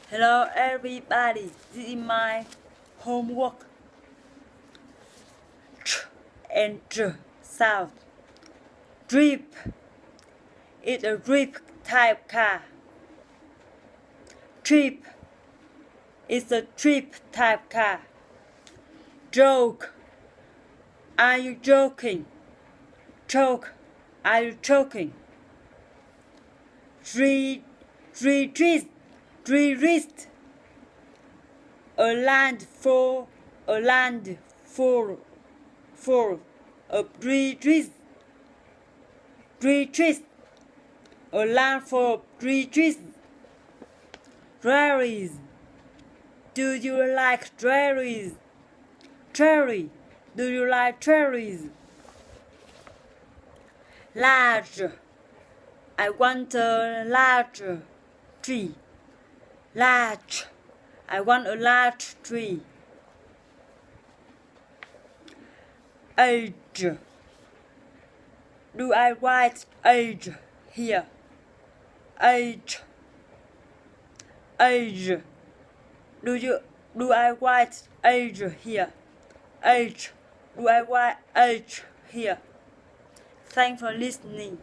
Hello everybody, this is my homework. Ch and j sound. Drip is a drip type car. Trip is a trip type car. Joke, are you joking? Choke, are you choking? Three wrist, a land for a three wrist, a land for three wrist. Cherries, do you like cherries? Cherry, do you like cherries? Large, I want a large tree. Large, I want a large tree. Age, do I write age here? Age, do I write age here? Age, do I write age here? Thanks for listening.